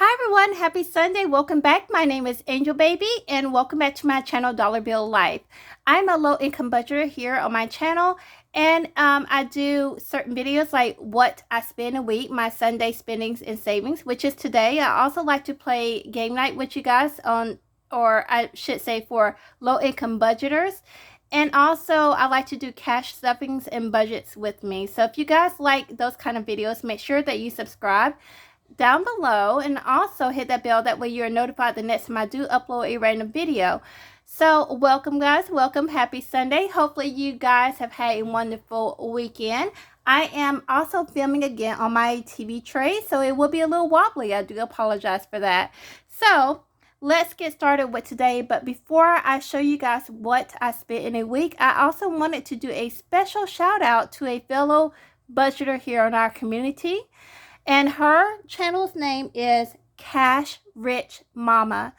Hi everyone, happy Sunday. Welcome back. My name is Angel Baby and welcome back to my channel Dollar Bill Life. I'm a low income budgeter here on my channel and I do certain videos like what I spend a week, my Sunday spendings and savings, which is today. I also like to play game night with you guys on, or I should say for low income budgeters. And also I like to do cash stuffings and budgets with me. So if you guys like those kind of videos, make sure that you subscribe down below and also hit that bell. That way you're notified the next time I do upload a random video. So welcome guys, welcome, happy Sunday. Hopefully you guys have had a wonderful weekend. I am also filming again on my TV tray, so it will be a little wobbly. I do apologize for that. So let's get started with today. But before I show you guys what I spent in a week, I also wanted to do a special shout out to a fellow budgeter here in our community. And her channel's name is Cash Rich Mama.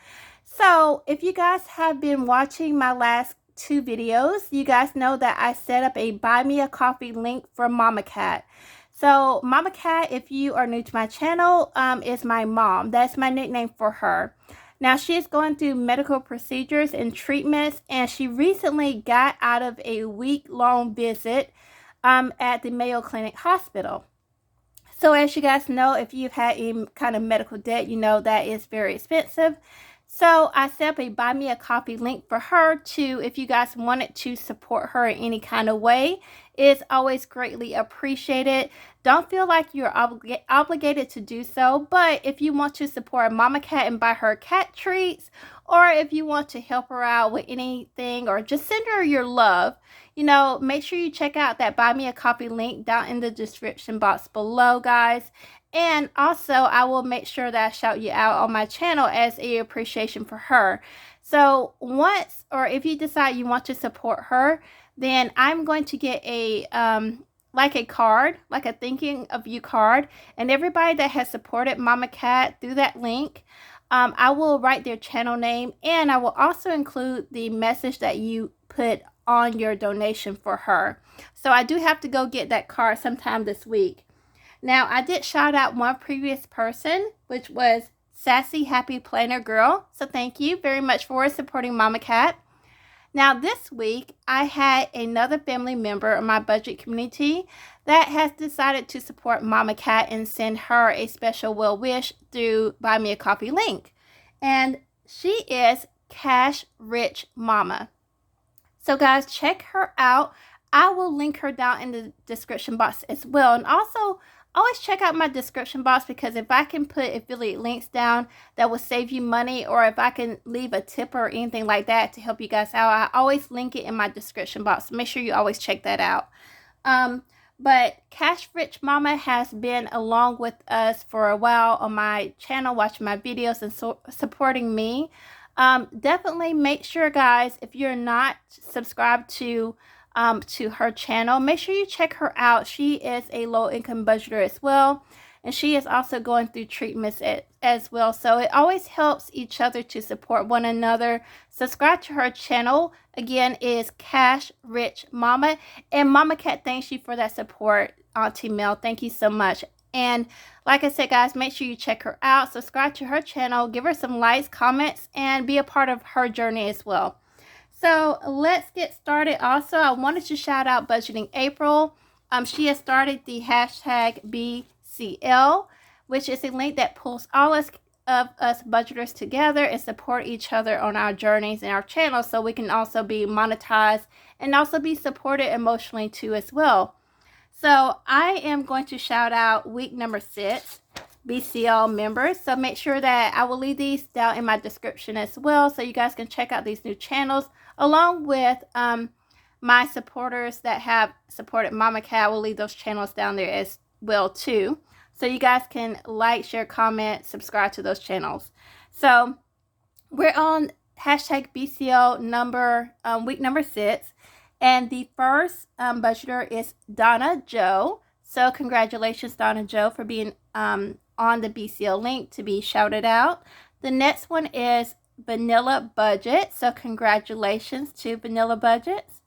So if you guys have been watching my last two videos, you guys know that I set up a buy me a coffee link for Momma Cat. So Momma Cat, if you are new to my channel, is my mom. That's my nickname for her. Now she is going through medical procedures and treatments, and she recently got out of a week-long visit at the Mayo Clinic Hospital. So as you guys know, if you've had any kind of medical debt, you know that is very expensive. So I set up a buy me a coffee link for her to, if you guys wanted to support her in any kind of way. It's always greatly appreciated. Don't feel like you're obligated to do so, but if you want to support Momma Cat and buy her cat treats, or if you want to help her out with anything, or just send her your love, you know, make sure you check out that buy me a coffee link down in the description box below, guys. And also I will make sure that I shout you out on my channel as a appreciation for her. So once, or if you decide you want to support her, then I'm going to get a like a card, like a thinking of you card, and everybody that has supported Momma Cat through that link, I will write their channel name, and I will also include the message that you put on your donation for her. So I do have to go get that card sometime this week. Now I did shout out one previous person, which was Sassy Happy Planner Girl. So thank you very much for supporting Momma Cat. Now this week I had another family member of my budget community that has decided to support Momma Cat and send her a special well wish through Buy Me a Coffee link. And she is Cash Rich Mama. So guys, check her out. I will link her down in the description box as well. And also, always check out my description box, because if I can put affiliate links down that will save you money, or if I can leave a tip or anything like that to help you guys out, I always link it in my description box. So make sure you always check that out. But Cash Rich Mama has been along with us for a while on my channel, watching my videos and supporting me. Definitely make sure, guys, if you're not subscribed to her channel, make sure you check her out. She is a low income budgeter as well, and she is also going through treatments as well. So it always helps each other to support one another. Subscribe to her channel. Again, is Cash Rich Mama, and Momma Cat thanks you for that support, Auntie Mel. Thank you so much. And like I said, guys, make sure you check her out, subscribe to her channel, give her some likes, comments, and be a part of her journey as well. So let's get started. Also, I wanted to shout out Budgeting April. She has started the hashtag BCL, which is a link that pulls all of us budgeters together and support each other on our journeys and our channel, so we can also be monetized and also be supported emotionally too as well. So I am going to shout out week number 6 BCL members. So make sure that I will leave these down in my description as well, so you guys can check out these new channels, along with my supporters that have supported Momma Cat. I will leave those channels down there as well too, so you guys can like, share, comment, subscribe to those channels. So we're on hashtag BCL week number 6. And the first budgeter is Donna Joe. So congratulations, Donna Joe, for being on the BCL link to be shouted out. The next one is Vanilla Budget. So congratulations to Vanilla Budgets.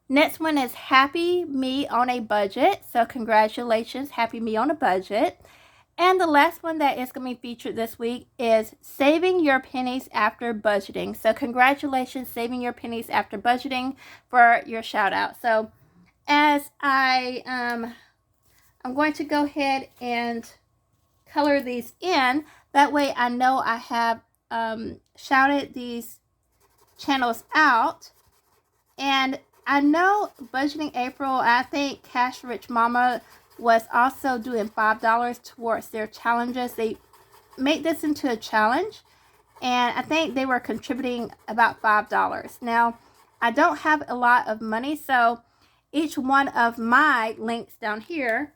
Next one is Happy Me on a Budget. So congratulations, Happy Me on a Budget. And the last one that is going to be featured this week is saving your pennies after budgeting. So congratulations, saving your pennies after budgeting for your shout out. So as I'm going to go ahead and color these in. That way I know I have shouted these channels out. And I know Budgeting April, I think Cash Rich Mama was also doing $5 towards their challenges. They made this into a challenge, and I think they were contributing about $5. Now, I don't have a lot of money, so each one of my links down here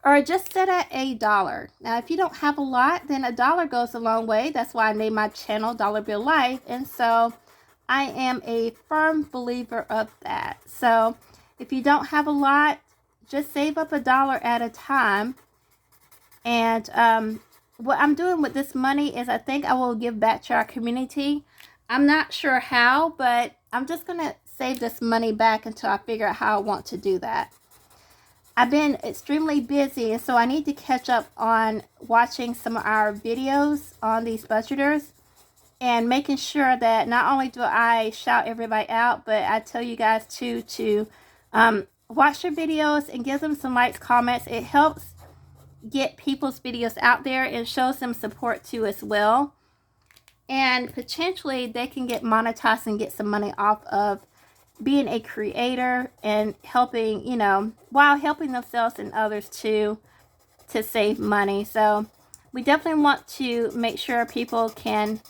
are just set at $1. Now, if you don't have a lot, then $1 goes a long way. That's why I named my channel Dollar Bill Life, and so I am a firm believer of that. So if you don't have a lot, just save up $1 at a time. And what I'm doing with this money is I think I will give back to our community. I'm not sure how, but I'm just going to save this money back until I figure out how I want to do that. I've been extremely busy, and so I need to catch up on watching some of our videos on these budgeters and making sure that not only do I shout everybody out, but I tell you guys too to watch their videos and give them some likes, comments. It helps get people's videos out there and shows them support too as well. And potentially they can get monetized and get some money off of being a creator and helping, you know, while helping themselves and others too to save money. So we definitely want to make sure people can,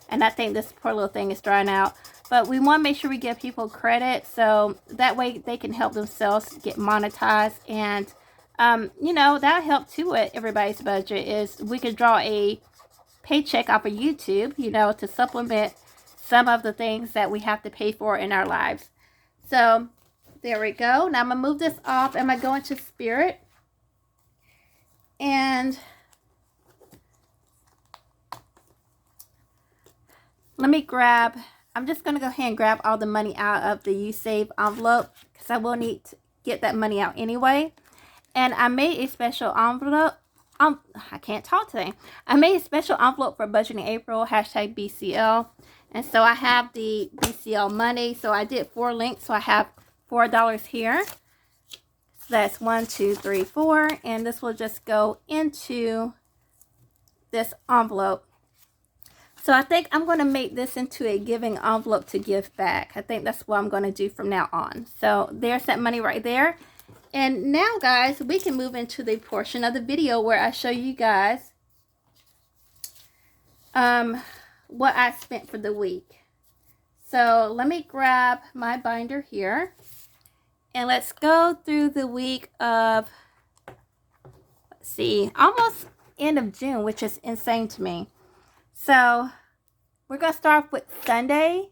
and I think this poor little thing is drying out, but we want to make sure we give people credit so that way they can help themselves get monetized. And you know, that'll help too with everybody's budget, is we could draw a paycheck off of YouTube, you know, to supplement some of the things that we have to pay for in our lives. So there we go. Now I'm going to move this off. I'm going to go into Spirit. And let me grab, I'm just going to go ahead and grab all the money out of the You Save envelope, because I will need to get that money out anyway. And I made a special envelope. I can't talk today. I made a special envelope for Budgeting April, hashtag BCL. And so I have the BCL money. So I did 4 links. So I have $4 here. So that's 1, 2, 3, 4. And this will just go into this envelope. So I think I'm going to make this into a giving envelope to give back. I think that's what I'm going to do from now on. So there's that money right there. And now, guys, we can move into the portion of the video where I show you guys what I spent for the week. So let me grab my binder here. And let's go through the week of, let's see, almost end of June, which is insane to me. So we're going to start off with Sunday,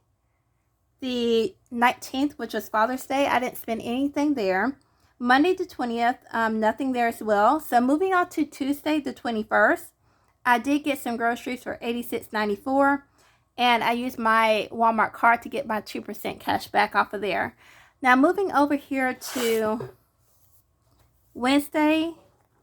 the 19th, which was Father's Day. I didn't spend anything there. Monday the 20th, nothing there as well. So moving on to Tuesday the 21st, I did get some groceries for $86.94, and I used my Walmart card to get my 2% cash back off of there. Now moving over here to Wednesday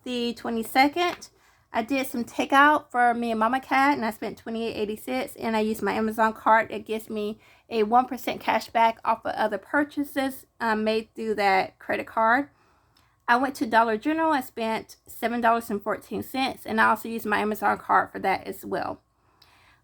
the 22nd, I did some takeout for me and Momma Cat, and I spent $28.86, and I used my Amazon card. It gives me a 1% cash back off of other purchases made through that credit card. I went to Dollar General. I spent $7.14, and I also used my Amazon card for that as well.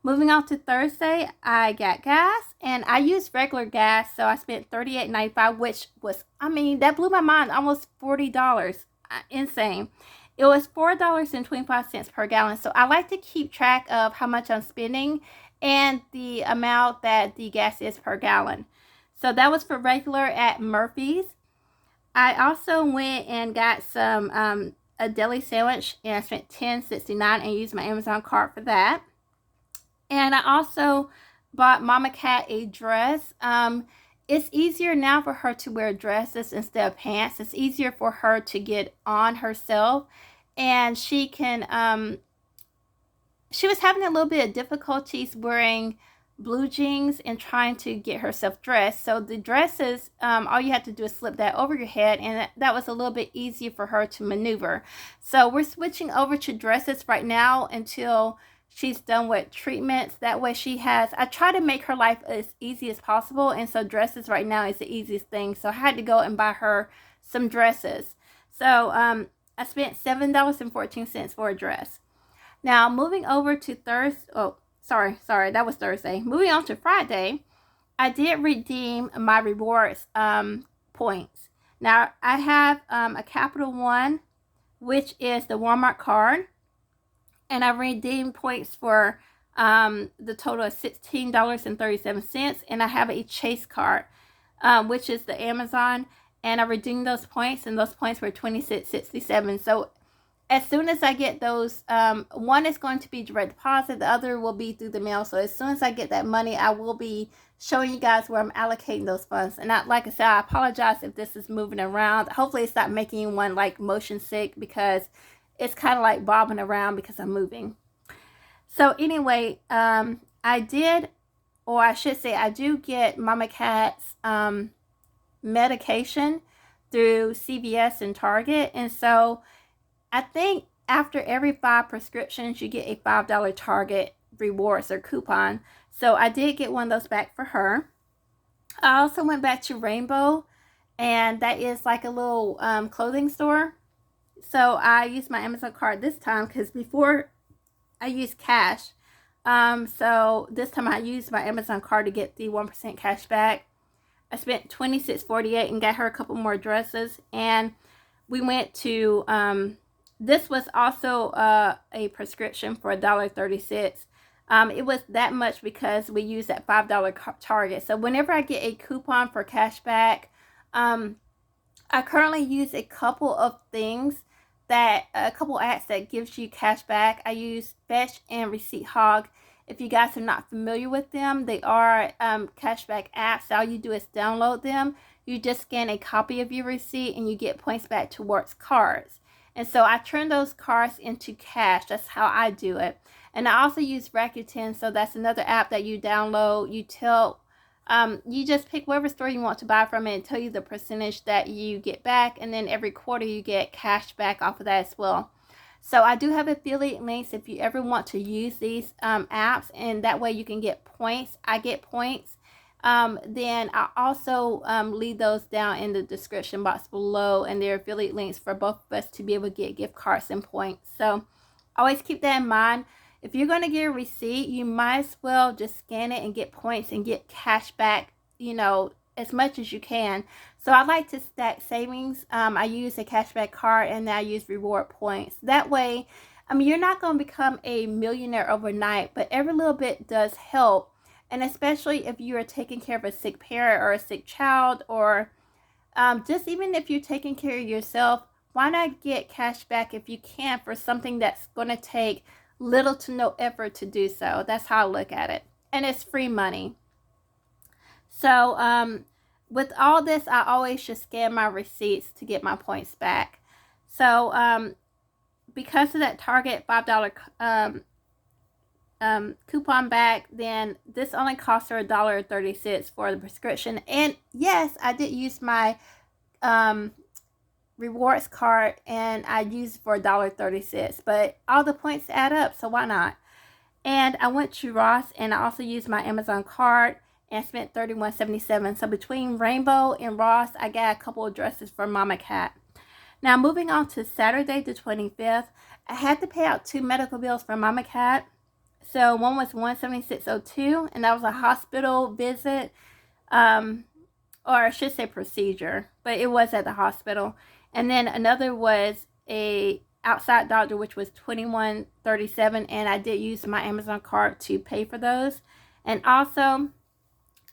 Moving on to Thursday, I got gas, and I used regular gas, so I spent $38.95, which was, I mean, that blew my mind, almost $40. Insane. It was $4.25 per gallon. So I like to keep track of how much I'm spending and the amount that the gas is per gallon. So that was for regular at Murphy's. I also went and got some a deli sandwich, and I spent $10.69 and used my Amazon card for that. And I also bought Momma Cat a dress. It's easier now for her to wear dresses instead of pants. It's easier for her to get on herself, and she can she was having a little bit of difficulties wearing blue jeans and trying to get herself dressed. So the dresses, all you have to do is slip that over your head, and that was a little bit easier for her to maneuver. So we're switching over to dresses right now until she's done with treatments. That way I try to make her life as easy as possible, and so dresses right now is the easiest thing. So I had to go and buy her some dresses. So I spent $7.14 for a dress. Now moving over to Thursday. Oh, sorry, that was Thursday. Moving on to Friday, I did redeem my rewards points. Now I have a Capital One, which is the Walmart card, and I redeemed points for the total of $16.37, and I have a Chase card, which is the Amazon, and I redeemed those points, and those points were $26.67. So as soon as I get those, one is going to be direct deposit, the other will be through the mail. So as soon as I get that money, I will be showing you guys where I'm allocating those funds. And like I said, I apologize if this is moving around. Hopefully it's not making anyone like motion sick, because it's kind of like bobbing around because I'm moving. So anyway, I did, or I should say I do get Momma Cat's medication through CVS and Target. And so I think after every 5 prescriptions, you get a $5 Target rewards or coupon. So I did get one of those back for her. I also went back to Rainbow, and that is like a little clothing store. So I used my Amazon card this time, because before I used cash. So this time I used my Amazon card to get the 1% cash back. I spent $26.48 and got her a couple more dresses. And we went to... this was also a prescription for $1.36. It was that much because we used that $5 Target. So whenever I get a coupon for cash back, I currently use a couple of things a couple apps that gives you cash back. I use Fetch and Receipt Hog. If you guys are not familiar with them, they are cashback apps. All you do is download them. You just scan a copy of your receipt and you get points back towards cards. And so I turn those cards into cash. That's how I do it. And I also use Rakuten. So that's another app that you download. You just pick whatever store you want to buy from it and tell you the percentage that you get back. And then every quarter you get cash back off of that as well. So I do have affiliate links if you ever want to use these apps. And that way you can get points. I get points. Then I also leave those down in the description box below, and there are affiliate links for both of us to be able to get gift cards and points. So always keep that in mind. If you're going to get a receipt, you might as well just scan it and get points and get cash back, as much as you can. So I like to stack savings. I use a cashback card, and I use reward points. That way, you're not going to become a millionaire overnight, but every little bit does help. And especially if you are taking care of a sick parent or a sick child, or just even if you're taking care of yourself, why not get cash back if you can for something that's going to take little to no effort to do so? That's how I look at it. And it's free money. So with all this, I always just scan my receipts to get my points back. So because of that Target $5 coupon back, then this only cost her $1.36 for the prescription. And yes, I did use my rewards card, and I used it for $1.36, but all the points add up, so why not? And I went to Ross, and I also used my Amazon card and spent $31.77. So between Rainbow and Ross, I got a couple of dresses for Momma Cat. Now moving on to Saturday the 25th, I had to pay out 2 medical bills for Momma Cat. So one was $176.02, and that was a hospital visit, or I should say procedure, but it was at the hospital. And then another was a outside doctor, which was $21.37, and I did use my Amazon card to pay for those. And also,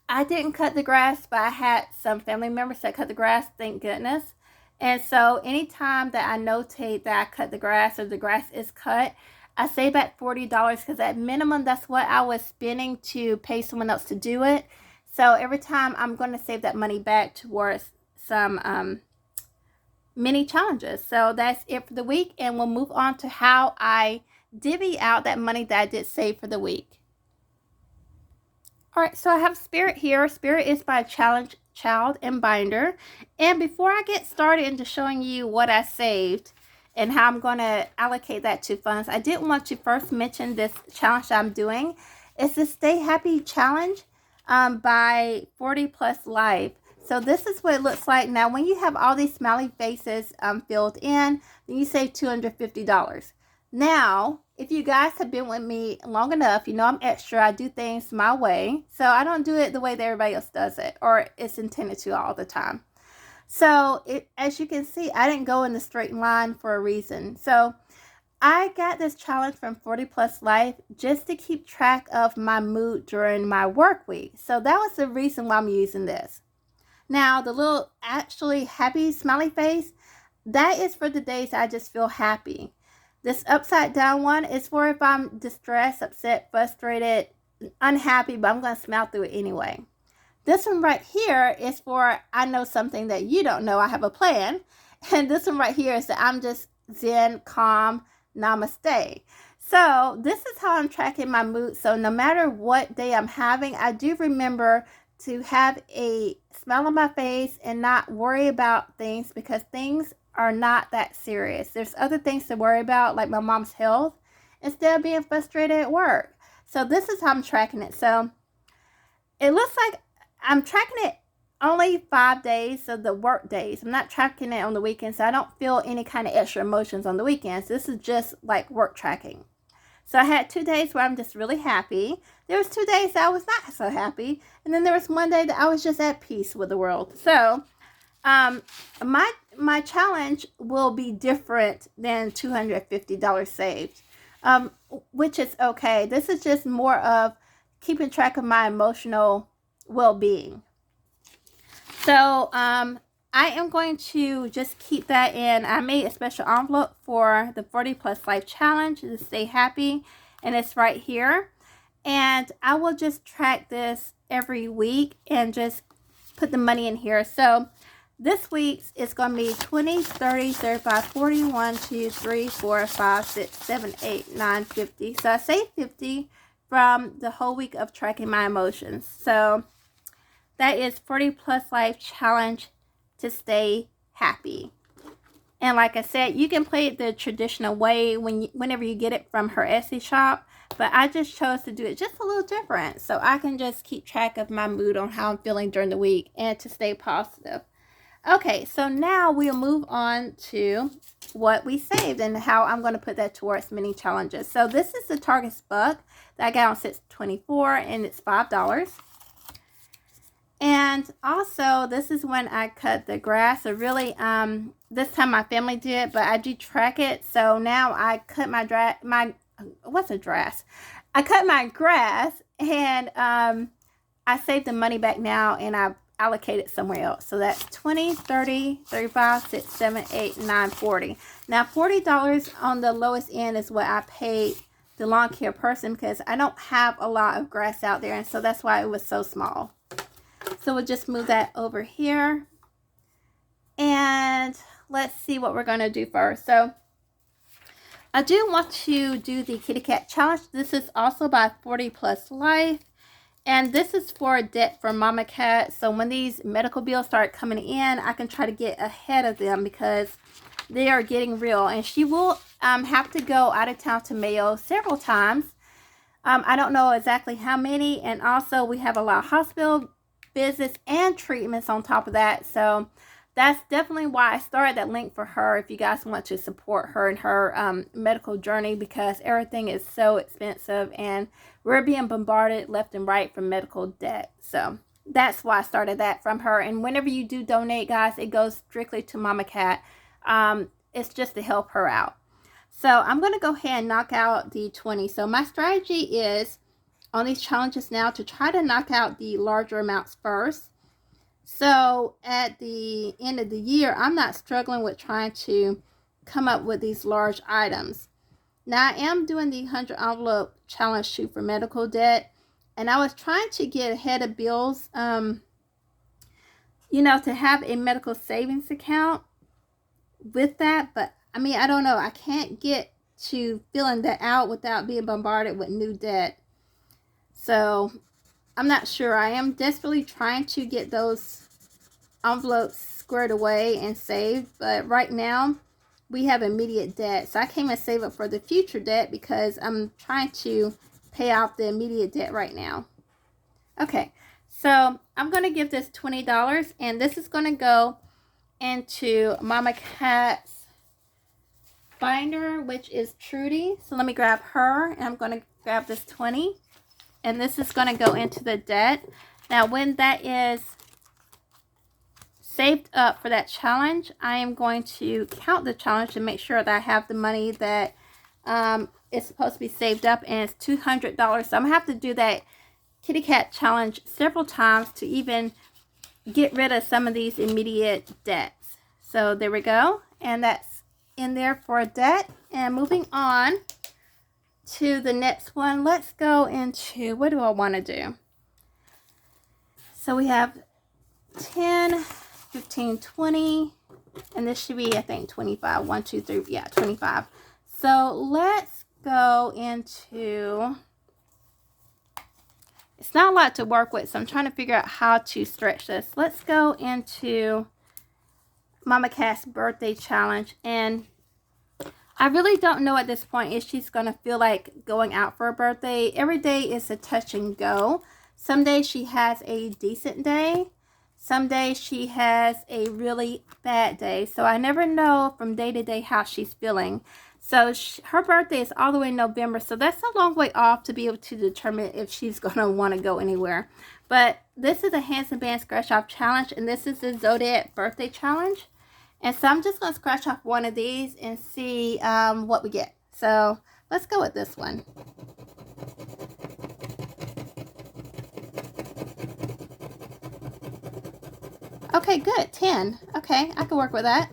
I didn't cut the grass, but I had some family members that cut the grass, thank goodness. And so anytime that I notate that I cut the grass or the grass is cut, I save back $40, because at minimum, that's what I was spending to pay someone else to do it. So every time, I'm going to save that money back towards some mini challenges. So that's it for the week, and we'll move on to how I divvy out that money that I did save for the week. All right, so I have Spirit here. Spirit is by Challenge Child and Binder. And before I get started into showing you what I saved and how I'm going to allocate that to funds, I did want to first mention this challenge I'm doing. It's the Stay Happy Challenge by 40 Plus Life. So this is what it looks like. Now, when you have all these smiley faces filled in, then you save $250. Now, if you guys have been with me long enough, you know I'm extra. I do things my way. So I don't do it the way that everybody else does it, or it's intended to all the time. So as you can see, I didn't go in the straight line for a reason. So I got this challenge from 40 Plus Life just to keep track of my mood during my work week. So that was the reason why I'm using this. Now, the little actually happy smiley face, that is for the days I just feel happy. This upside down one is for if I'm distressed, upset, frustrated, unhappy, but I'm going to smile through it anyway. This one right here is for I know something that you don't know. I have a plan. And this one right here is that I'm just zen, calm, namaste. So this is how I'm tracking my mood. So no matter what day I'm having, I do remember to have a smile on my face and not worry about things, because things are not that serious. There's other things to worry about, like my mom's health, instead of being frustrated at work. So this is how I'm tracking it. So it looks like I'm tracking it only 5 days of the work days. I'm not tracking it on the weekends, so I don't feel any kind of extra emotions on the weekends. This is just like work tracking. So I had 2 days where I'm just really happy. There was 2 days that I was not so happy. And then there was one day that I was just at peace with the world. So my challenge will be different than $250 saved, which is okay. This is just more of keeping track of my emotional well-being. So I am going to just keep that in. I made a special envelope for the 40 Plus Life Challenge to stay happy, and it's right here. And I will just track this every week and just put the money in here. So this week's is going to be 20, 30, 35, 40, 1, 2, 3, 4, 5, 6, 7, 8, 9, 50. So I saved 50 from the whole week of tracking my emotions. So that is 40 Plus Life Challenge to stay happy. And like I said, you can play it the traditional way whenever you get it from her Etsy shop. But I just chose to do it just a little different, so I can just keep track of my mood on how I'm feeling during the week and to stay positive. Okay, so now we'll move on to what we saved and how I'm going to put that towards mini challenges. So this is the Target's Buck that I got on 6/24, and it's $5. And also, this is when I cut the grass. So really, this time my family did, but I do track it. So now I cut my I cut my grass, and I saved the money back now, and I allocate it somewhere else. So that's 20, 30, 35, 6, 7, 8, 9, 40. Now $40 on the lowest end is what I paid the lawn care person, because I don't have a lot of grass out there, and so that's why it was so small. So we'll just move that over here, and let's see what we're going to do first. So I do want to do the Kitty Cat Challenge. This is also by 40 Plus Life. And this is for debt for Momma Cat. So when these medical bills start coming in, I can try to get ahead of them, because they are getting real. And she will have to go out of town to Mayo several times. I don't know exactly how many. And also we have a lot of hospital visits and treatments on top of that. So that's definitely why I started that link for her, if you guys want to support her in her medical journey, because everything is so expensive and we're being bombarded left and right from medical debt. So that's why I started that from her. And whenever you do donate, guys, it goes strictly to Momma Cat. It's just to help her out. So I'm going to go ahead and knock out the 20. So my strategy is on these challenges now to try to knock out the larger amounts first. So at the end of the year, I'm not struggling with trying to come up with these large items. Now I am doing the 100 envelope challenge shoot for medical debt, and I was trying to get ahead of bills, you know, to have a medical savings account with that. But I mean, I don't know, I can't get to filling that out without being bombarded with new debt. So I'm not sure. I am desperately trying to get those envelopes squared away and saved, but right now we have immediate debt, so I can't even save up for the future debt because I'm trying to pay off the immediate debt right now. Okay, so I'm going to give this $20, and this is going to go into Momma Cat's binder, which is Trudy. So let me grab her, and I'm going to grab this 20, and this is going to go into the debt. Now, when that is saved up for that challenge, I am going to count the challenge to make sure that I have the money that is supposed to be saved up, and it's $200. So I'm going to have to do that kitty cat challenge several times to even get rid of some of these immediate debts. So there we go, and that's in there for debt. And moving on to the next one, let's go into, what do I want to do? So we have 10, 15, 20, and this should be, I think, 25. 1, 2, 3, yeah, 25. So let's go into, it's not a lot to work with, so I'm trying to figure out how to stretch this. Let's go into Momma Cat's birthday challenge, and I really don't know at this point if she's going to feel like going out for a birthday. Every day is a touch and go. Some days she has a decent day. Some days she has a really bad day. So I never know from day to day how she's feeling. So her birthday is all the way in November. So that's a long way off to be able to determine if she's going to want to go anywhere. But this is a Hands and Band Scratch Off Challenge. And this is the Zodiac Birthday Challenge. And so I'm just going to scratch off one of these and see what we get. So let's go with this one. Okay, good. 10. Okay, I can work with that.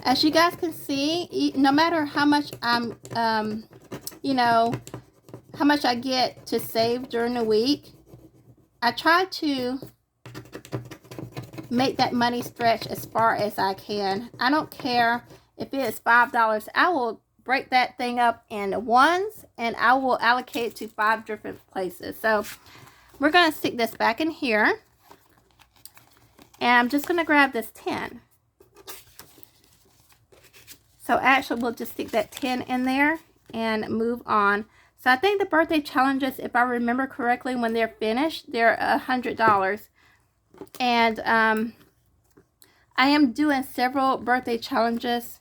As you guys can see, no matter how much I'm, you know, how much I get to save during the week, I try to make that money stretch as far as I can. I don't care if it is $5. I will break that thing up into ones, and I will allocate it to 5 different places. So we're going to stick this back in here, and I'm just going to grab this 10. So actually, we'll just stick that 10 in there and move on. So I think the birthday challenges, if I remember correctly, when they're finished, they're $100. And I am doing several birthday challenges.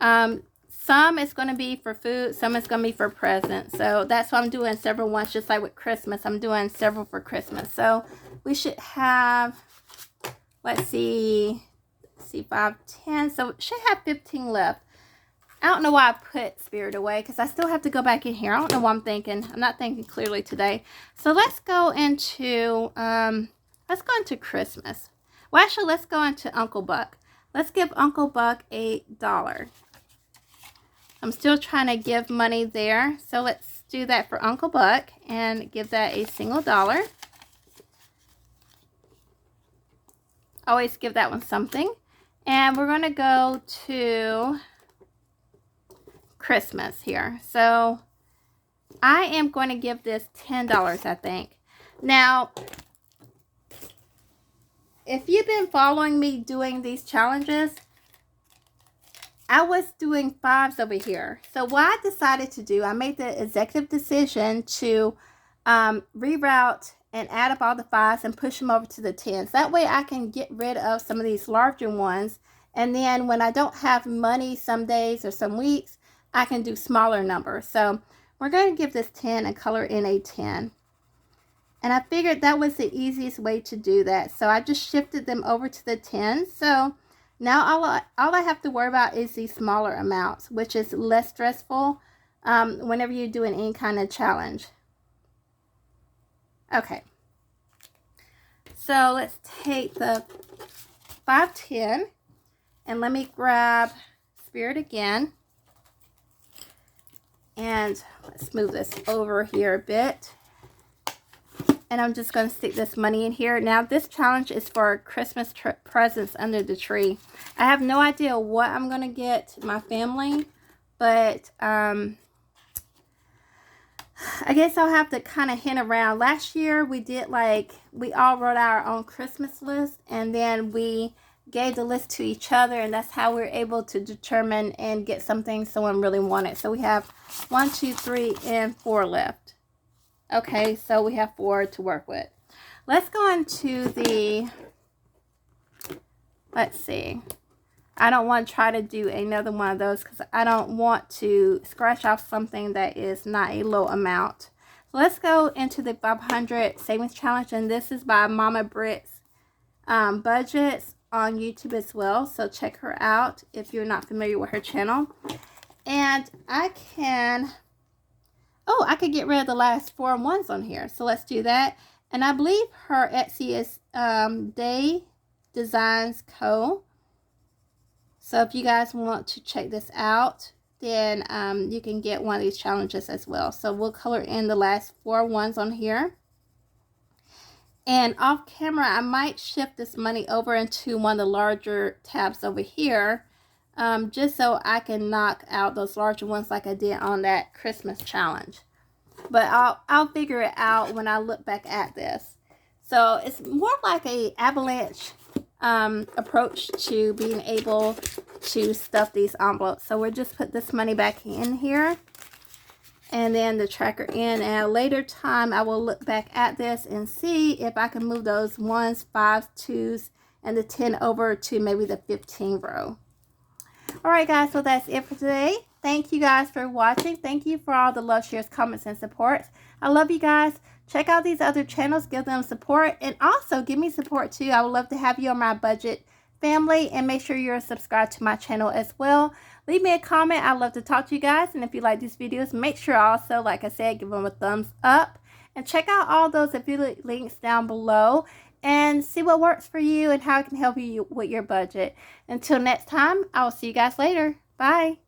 Some is going to be for food, some is going to be for presents. So that's why I'm doing several ones, just like with Christmas. I'm doing several for Christmas. So we should have, let's see, 5, 10. So it should have 15 left. I don't know why I put Spirit away, because I still have to go back in here. I don't know what I'm thinking. I'm not thinking clearly today. So let's go into Christmas. Well, actually, let's go into Uncle Buck. Let's give Uncle Buck $1. I'm still trying to give money there. So let's do that for Uncle Buck and give that a single dollar. Always give that one something. And we're going to go to Christmas here. So I am going to give this $10, I think. Now, if you've been following me doing these challenges, I was doing 5s over here. So what I decided to do, I made the executive decision to reroute and add up all the 5s and push them over to the 10s. That way I can get rid of some of these larger ones. And then when I don't have money some days or some weeks, I can do smaller numbers. So we're going to give this 10 and color in a 10. And I figured that was the easiest way to do that. So I just shifted them over to the 10s. So now all I have to worry about is these smaller amounts, which is less stressful whenever you're doing any kind of challenge. Okay. So let's take the 5, 10, and let me grab Spirit again. And let's move this over here a bit. And I'm just going to stick this money in here. Now, this challenge is for Christmas presents under the tree. I have no idea what I'm going to get my family, but I guess I'll have to kind of hint around. Last year we did like, we all wrote our own Christmas list, and then we gave the list to each other, and that's how we were able to determine and get something someone really wanted. So we have 1, 2, 3, and 4 left. Okay, so we have 4 to work with. Let's go into the, let's see. I don't want to try to do another one of those because I don't want to scratch off something that is not a low amount. So let's go into the 500 savings challenge, and this is by Mama Brit's budgets on YouTube as well. So check her out if you're not familiar with her channel. And I can, oh, I could get rid of the last 4 ones on here. So let's do that. And I believe her Etsy is Day Designs Co. So if you guys want to check this out, then you can get one of these challenges as well. So we'll color in the last 4 ones on here. And off camera, I might shift this money over into one of the larger tabs over here, just so I can knock out those larger ones like I did on that Christmas challenge. But I'll figure it out when I look back at this. So it's more like a avalanche approach to being able to stuff these envelopes. So we'll just put this money back in here, and then the tracker in. And at a later time, I will look back at this and see if I can move those 1s, 5s, 2s, and the 10 over to maybe the 15 row. All right, guys, so that's it for today. Thank you guys for watching. Thank you for all the love, shares, comments, and supports. I love you guys. Check out these other channels. Give them support. And also, give me support, too. I would love to have you on my budget family. And make sure you're subscribed to my channel as well. Leave me a comment. I'd love to talk to you guys. And if you like these videos, make sure also, like I said, give them a thumbs up. And check out all those affiliate links down below. And see what works for you and how it can help you with your budget. Until next time, I will see you guys later. Bye.